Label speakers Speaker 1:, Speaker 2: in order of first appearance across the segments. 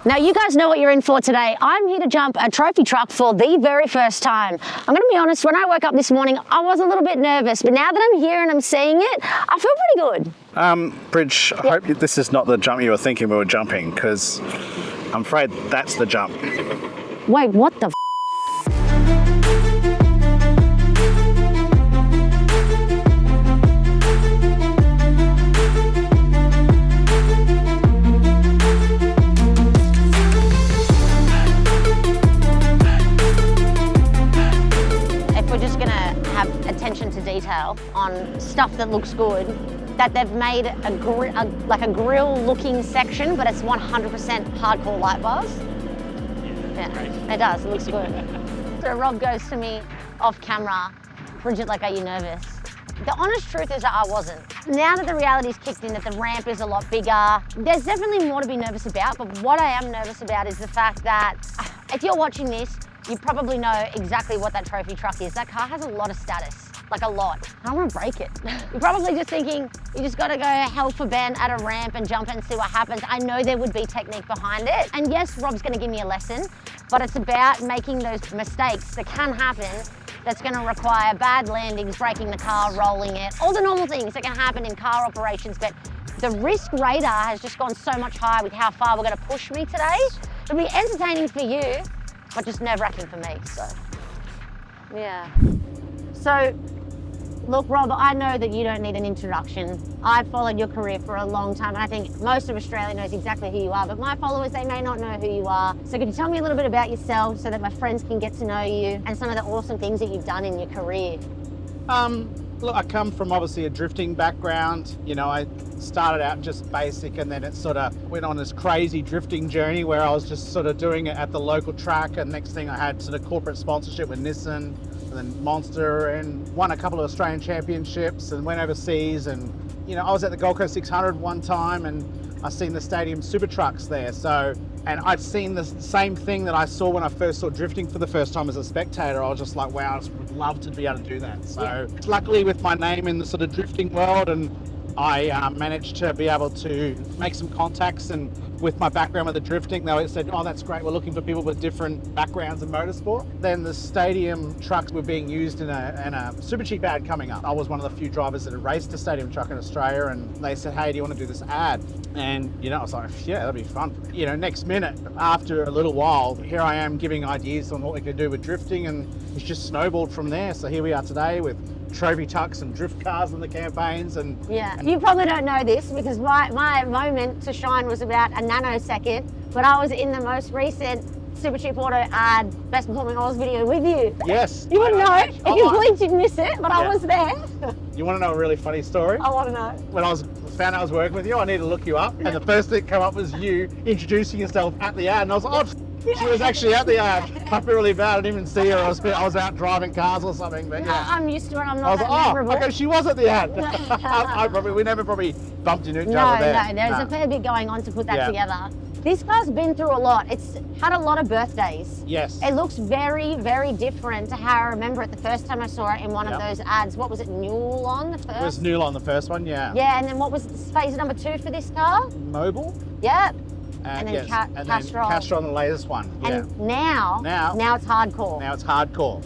Speaker 1: Now you guys know what you're in for today. I'm here to jump a trophy truck for the very first time. I'm going to be honest, when I woke up this morning, I was a little bit nervous, but now that I'm here and I'm seeing it, I feel pretty good.
Speaker 2: Bridge, I hope this is not the jump you were thinking we were jumping, because I'm afraid that's the jump.
Speaker 1: Wait, what the attention to detail on stuff that looks good, that they've made like a grill looking section, but it's 100% hardcore light bars. Yeah, it does, it looks good. So Rob goes to me off camera, Bridget, like, are you nervous? The honest truth is that I wasn't. Now that the reality's kicked in, that the ramp is a lot bigger, there's definitely more to be nervous about, but what I am nervous about is the fact that if you're watching this, you probably know exactly what that trophy truck is. That car has a lot of status, like a lot. I don't want to break it. You're probably just thinking, you just gotta go hell for Ben at a ramp and jump and see what happens. I know there would be technique behind it. And yes, Rob's gonna give me a lesson, but it's about making those mistakes that can happen, that's gonna require bad landings, breaking the car, rolling it, all the normal things that can happen in car operations. But the risk radar has just gone so much higher with how far we're gonna push me today. It'll be entertaining for you, but just nerve-wracking for me, so, yeah. So, look, Rob, I know that you don't need an introduction. I've followed your career for a long time, and I think most of Australia knows exactly who you are, but my followers, they may not know who you are. So could you tell me a little bit about yourself so that my friends can get to know you and some of the awesome things that you've done in your career?
Speaker 3: Look, I come from obviously a drifting background. You know, I started out just basic, and then it sort of went on this crazy drifting journey where I was just sort of doing it at the local track, and next thing I had sort of corporate sponsorship with Nissan and then Monster, and won a couple of Australian championships and went overseas. And, you know, I was at the Gold Coast 600 one time, and I seen the stadium super trucks there. So, and I'd seen the same thing that I saw when I first saw drifting for the first time as a spectator. I was just like, wow, I just would love to be able to do that. So luckily with my name in the sort of drifting world, and I managed to be able to make some contacts, and with my background with the drifting, they said, oh, that's great, we're looking for people with different backgrounds in motorsport. Then the stadium trucks were being used in a SUPERCHEAP ad coming up. I was one of the few drivers that had raced a stadium truck in Australia, and they said, hey, do you want to do this ad? And, you know, I was like, yeah, that'd be fun. You know, next minute, after a little while, here I am giving ideas on what we could do with drifting, and it's just snowballed from there. So here we are today with trophy trucks and drift cars in the campaigns. And
Speaker 1: you probably don't know this because my moment to shine was about a nanosecond, but I was in the most recent SUPERCHEAP Auto ad, Best Performing Oils video with you.
Speaker 3: Yes.
Speaker 1: You wouldn't know it. If you blinked, you'd miss it, but I was there.
Speaker 3: You want to know a really funny story?
Speaker 1: I want to know.
Speaker 3: When I found out I was working with you, I needed to look you up, and the first thing that came up was you introducing yourself at the ad, and I was like, oh, she was actually at the ad. I feel really bad, I didn't even see her. I was out driving cars or something, but yeah.
Speaker 1: I'm used to it, I'm not
Speaker 3: I was
Speaker 1: that
Speaker 3: like,
Speaker 1: memorable.
Speaker 3: oh, okay, she was at the ad. We never probably bumped into each other there.
Speaker 1: No, there's a fair bit going on to put that together. This car's been through a lot. It's had a lot of birthdays.
Speaker 3: Yes.
Speaker 1: It looks very, very different to how I remember it the first time I saw it in one of those ads. What was it, Newlon the first?
Speaker 3: It was Newlon the first one, yeah.
Speaker 1: Yeah, and then what was phase number 2 for this car?
Speaker 3: Mobile.
Speaker 1: Yep.
Speaker 3: And
Speaker 1: then
Speaker 3: Castrol. Castrol, the latest one.
Speaker 1: And now it's hardcore.
Speaker 3: Now it's hardcore.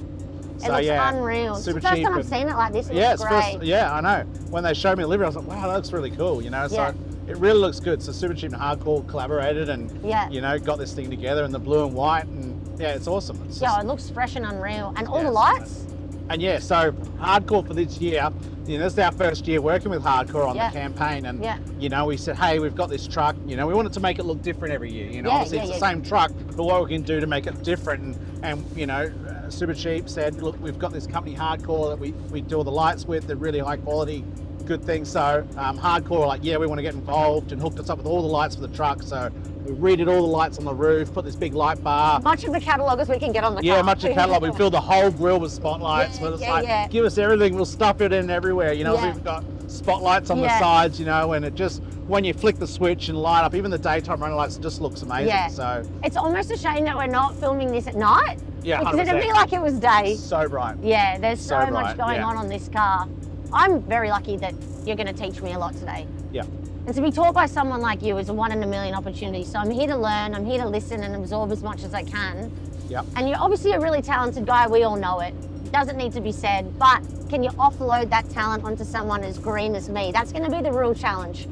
Speaker 1: It looks unreal. It's the first time I've seen it like this. It looks great.
Speaker 3: I know. When they showed me the livery, I was like, wow, that looks really cool. You know, so it really looks good. So SUPERCHEAP and Hardcore collaborated, and you know, got this thing together in the blue and white, and yeah, it's awesome.
Speaker 1: It looks fresh and unreal, and all the lights.
Speaker 3: And yeah, so Hardcore for this year, you know, this is our first year working with Hardcore on the campaign, and you know, we said, hey, we've got this truck, you know, we wanted to make it look different every year. You know, obviously it's the same truck, but what we can do to make it different, and you know, SUPERCHEAP said, look, we've got this company Hardcore that we do all the lights with. They're really high quality, good things. So Hardcore were like, yeah, we want to get involved, and hooked us up with all the lights for the truck. So we redid all the lights on the roof, put this big light bar.
Speaker 1: Much of the catalogue as we can get on the car.
Speaker 3: Yeah, much of the catalogue. We filled the whole grille with spotlights. Give us everything, we'll stuff it in everywhere. You know, we've got spotlights on the sides, you know, and it just, when you flick the switch and light up, even the daytime running lights, it just looks amazing.
Speaker 1: Yeah.
Speaker 3: So
Speaker 1: it's almost a shame that we're not filming this at night.
Speaker 3: Yeah,
Speaker 1: because it'd be like it was day.
Speaker 3: So bright.
Speaker 1: Yeah, there's so much going on this car. I'm very lucky that you're going to teach me a lot today.
Speaker 3: Yeah.
Speaker 1: And to be taught by someone like you is a 1 in a million opportunity. So I'm here to learn, I'm here to listen and absorb as much as I can.
Speaker 3: Yep.
Speaker 1: And you're obviously a really talented guy, we all know it. Doesn't need to be said, but can you offload that talent onto someone as green as me? That's gonna be the real challenge.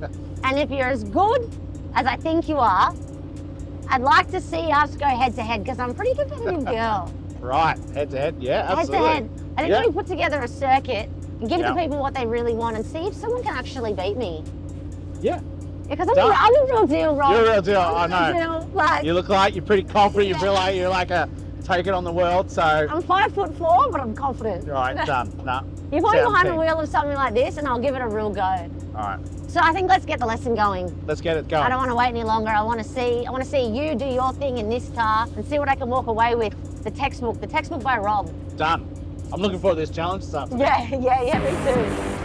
Speaker 1: And if you're as good as I think you are, I'd like to see us go head to head because I'm a pretty competitive girl.
Speaker 3: Right, head to head, yeah, absolutely.
Speaker 1: Head to head. I think we put together a circuit and give the people what they really want and see if someone can actually beat me.
Speaker 3: Yeah.
Speaker 1: Because I'm a real deal, Rob.
Speaker 3: You're a real deal, I
Speaker 1: I'm a
Speaker 3: know.
Speaker 1: real deal. Like,
Speaker 3: You look like you're pretty confident, you feel like you're like a take it on the world, so.
Speaker 1: I'm 5'4", but I'm confident.
Speaker 3: Right, done, nah.
Speaker 1: You put me behind the wheel of something like this and I'll give it a real go.
Speaker 3: All right.
Speaker 1: So I think let's get the lesson going.
Speaker 3: Let's get it going.
Speaker 1: I don't want to wait any longer. I want to see you do your thing in this car and see what I can walk away with. The textbook by Rob.
Speaker 3: Done. I'm looking forward to this challenge stuff.
Speaker 1: Yeah, me too.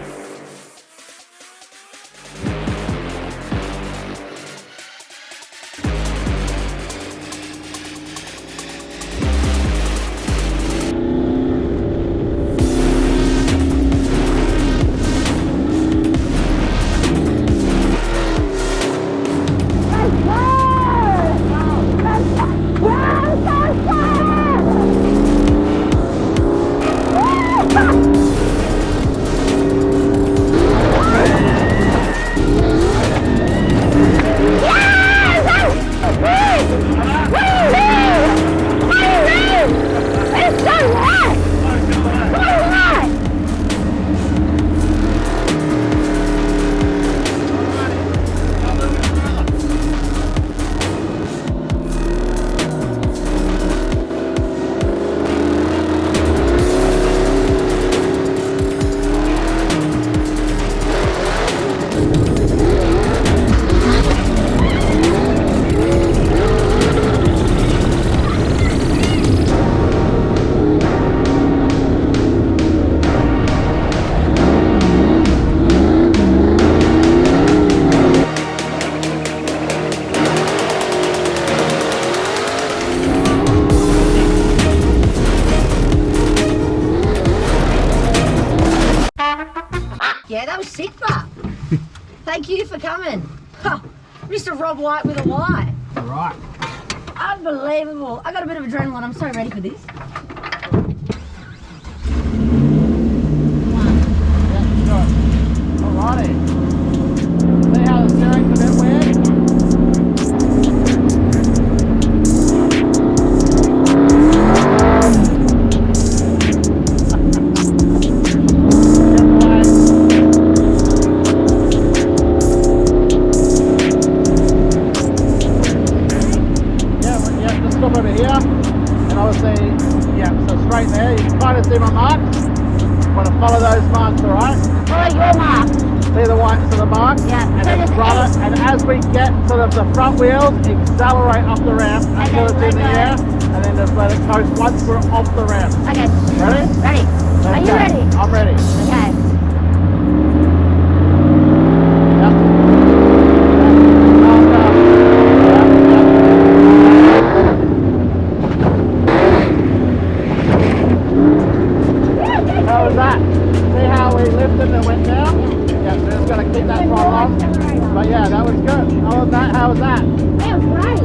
Speaker 1: Yeah, that was sick, but thank you for coming. Mr. Rob White with a Y.
Speaker 3: All right.
Speaker 1: Unbelievable. I got a bit of adrenaline. I'm so ready for this.
Speaker 3: Alrighty. See how the steering's a bit weird? Over here, and obviously, so straight there, you can kind of see my marks. Want to follow those marks, alright?
Speaker 1: Follow your mark.
Speaker 3: See the whites of the marks?
Speaker 1: Yeah.
Speaker 3: And then run it, and as we get sort of the front wheels, accelerate up the ramp until it's in the air, and then just let it coast once we're off the ramp.
Speaker 1: Okay.
Speaker 3: Ready?
Speaker 1: Ready. Are you ready?
Speaker 3: I'm ready.
Speaker 1: Okay.
Speaker 3: How was that? See how we lifted and went down? Yeah, we're just going to keep that throttle on. But yeah, that was good. How was that? How was that?
Speaker 1: That was great.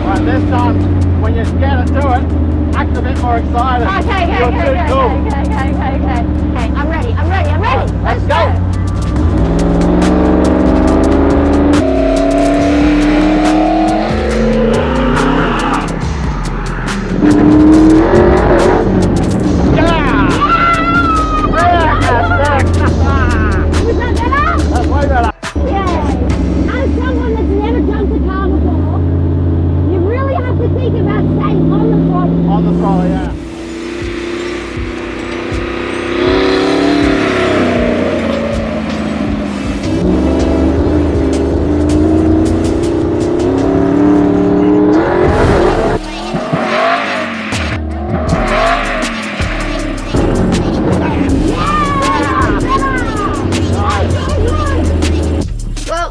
Speaker 3: Alright, this time, when you're scared to do it, act a bit more excited.
Speaker 1: Okay.
Speaker 3: You're too cool.
Speaker 1: Okay, I'm ready.
Speaker 3: Let's go. On the throttle, yeah.
Speaker 1: Well,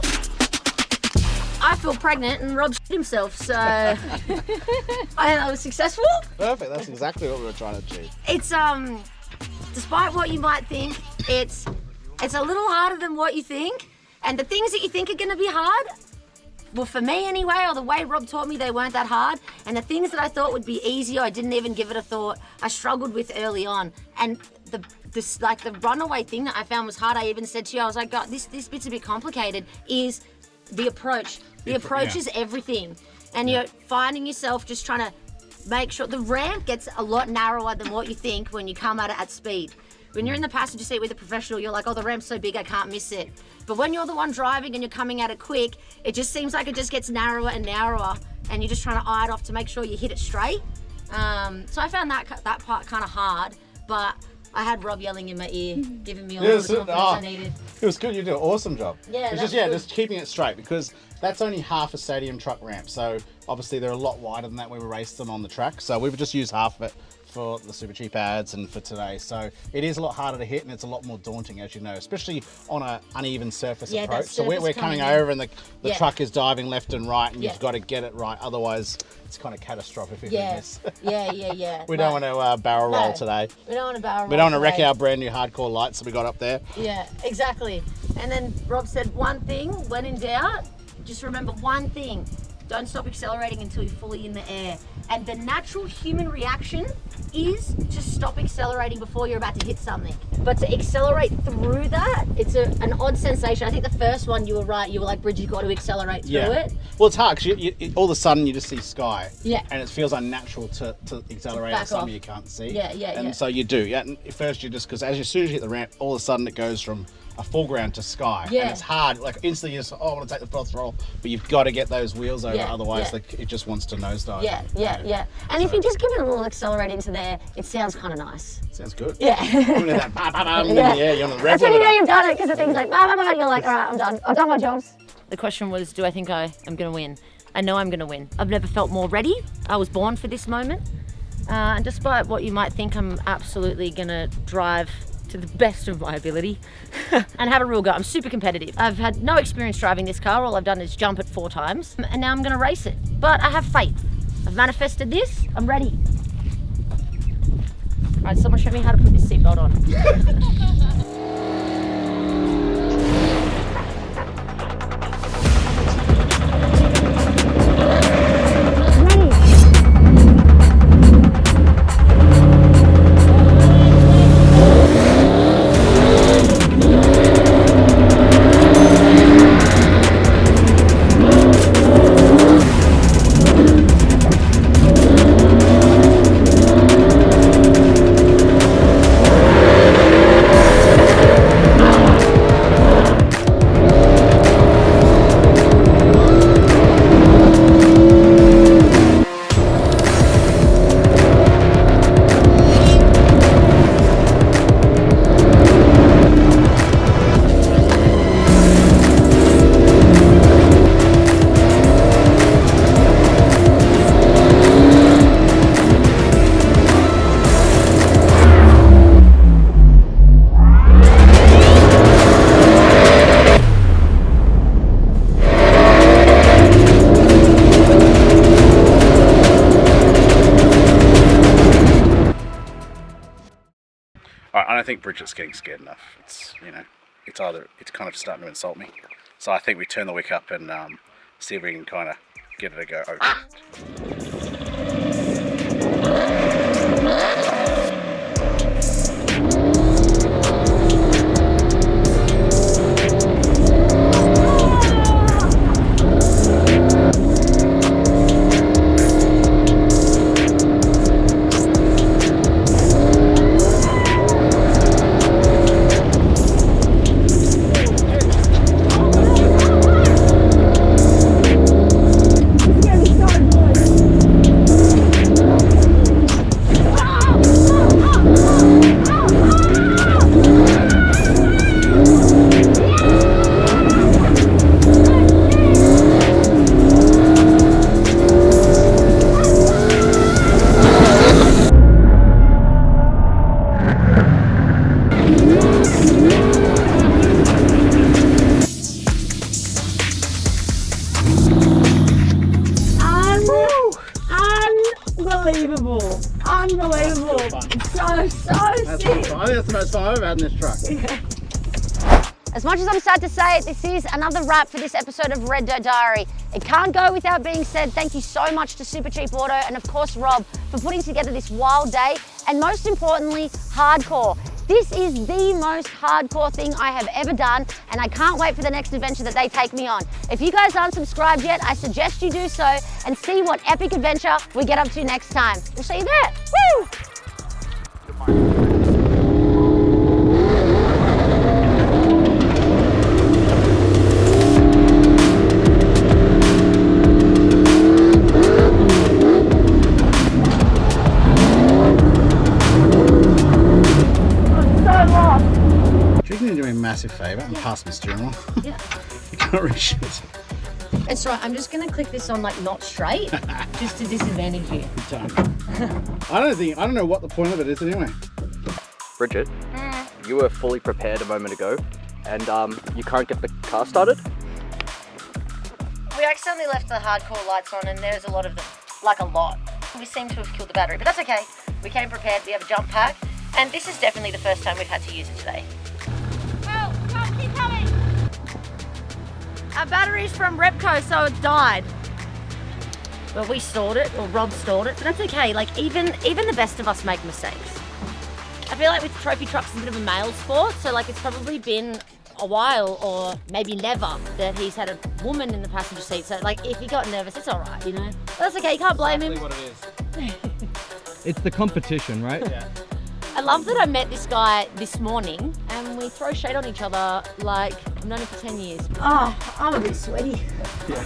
Speaker 1: I feel pregnant and Rob shit himself, so I was successful.
Speaker 3: Perfect, that's exactly what we were trying to achieve.
Speaker 1: It's despite what you might think,
Speaker 4: it's a little harder than what you think. And the things that you think are going to be hard, well, for me anyway, or the way Rob taught me, they weren't that hard. And the things that I thought would be easier, I didn't even give it a thought. I struggled with early on. And the runaway thing that I found was hard. I even said to you, I was like, God, this bit's a bit complicated, is the approach. The approach is everything. And you're finding yourself just trying to make sure the ramp gets a lot narrower than what you think when you come at it at speed. When you're in the passenger seat with a professional, you're like, oh, the ramp's so big, I can't miss it. But when you're the one driving and you're coming at it quick, it just seems like it just gets narrower and narrower, and you're just trying to eye it off to make sure you hit it straight. So I found that part kind of hard, but I had Rob yelling in my ear, giving me all the confidence I needed.
Speaker 3: It was good. You did an awesome job.
Speaker 4: Yeah,
Speaker 3: it's just keeping it straight, because that's only half a stadium truck ramp. So obviously they're a lot wider than that when we raced them on the track. So we've just used half of it for the SUPERCHEAP ads and for today. So it is a lot harder to hit, and it's a lot more daunting, as you know, especially on an uneven surface approach. So we're coming over, and the truck is diving left and right, and you've got to get it right. Otherwise, it's kind of catastrophic if you miss. We don't want to barrel roll today.
Speaker 4: We don't want to barrel roll.
Speaker 3: We don't want to wreck our brand new hardcore lights that we got up there.
Speaker 4: Yeah, exactly. And then Rob said one thing, when in doubt, just remember one thing. Don't stop accelerating until you're fully in the air. And the natural human reaction is to stop accelerating before you're about to hit something. But to accelerate through that, it's an odd sensation. I think the first one, you were right. You were like, Bridge, you've got to accelerate through it.
Speaker 3: Well, it's hard because all of a sudden you just see sky.
Speaker 4: Yeah.
Speaker 3: And it feels unnatural to accelerate at something you can't see.
Speaker 4: And
Speaker 3: so you do. And at first you just, because as soon as you hit the ramp, all of a sudden it goes from a foreground to sky. And it's hard. Like instantly you're just, I want to take the throttle, but you've got to get those wheels over, otherwise it just wants to nosedive.
Speaker 1: And if you just give it a little accelerate into there, it sounds kind of nice.
Speaker 3: Sounds good.
Speaker 1: Yeah.
Speaker 3: That in the air, you're on the rev.
Speaker 1: That's when you know you've done it, because the thing's like, you're like, all right, I'm done. I've done my jobs.
Speaker 4: The question was, do I think I am going to win? I know I'm going to win. I've never felt more ready. I was born for this moment. And despite what you might think, I'm absolutely going to drive to the best of my ability and have a real go. I'm super competitive. I've had no experience driving this car. All I've done is jump it 4 times, and now I'm going to race it. But I have faith. I've manifested this. I'm ready. All right, someone show me how to put this seatbelt on.
Speaker 2: I don't think Bridget's getting scared enough. It's it's kind of starting to insult me. So I think we turn the wick up and see if we can kind of give it a go.
Speaker 4: unbelievable. So sick.
Speaker 3: I think that's the most fun I've ever had in this truck.
Speaker 1: As much as I'm sad to say it, this is another wrap for this episode of Red Dirt Diary. It can't go without being said. Thank you so much to Supercheap Auto and of course Rob for putting together this wild day and most importantly, hardcore. This is the most hardcore thing I have ever done and I can't wait for the next adventure that they take me on. If you guys aren't subscribed yet, I suggest you do so and see what epic adventure we get up to next time. We'll see you there. Woo!
Speaker 3: Massive favour and pass my steering wheel.
Speaker 1: Yeah.
Speaker 3: You can't reach it.
Speaker 4: That's right, I'm just gonna click this on like not straight, just to disadvantage you.
Speaker 3: I don't know what the point of it is anyway.
Speaker 5: Bridget, you were fully prepared a moment ago and you can't get the car started?
Speaker 1: We accidentally left the hardcore lights on and there's a lot of them, like a lot. We seem to have killed the battery, but that's okay. We came prepared, we have a jump pack, and this is definitely the first time we've had to use it today. Keep coming! Our battery's from Repco, so it died. Well, we stored it, or Rob stored it, but that's okay. Like, even the best of us make mistakes. I feel like with trophy trucks, it's a bit of a male sport, so like it's probably been a while, or maybe never, that he's had a woman in the passenger seat. So like, if he got nervous, it's all right, you know? But that's okay, you can't blame him.
Speaker 3: What it is.
Speaker 6: It's the competition, right?
Speaker 3: Yeah.
Speaker 1: I love that I met this guy this morning and we throw shade on each other like I've known him for 10 years.
Speaker 4: Oh, I'm a bit sweaty.
Speaker 3: Yeah.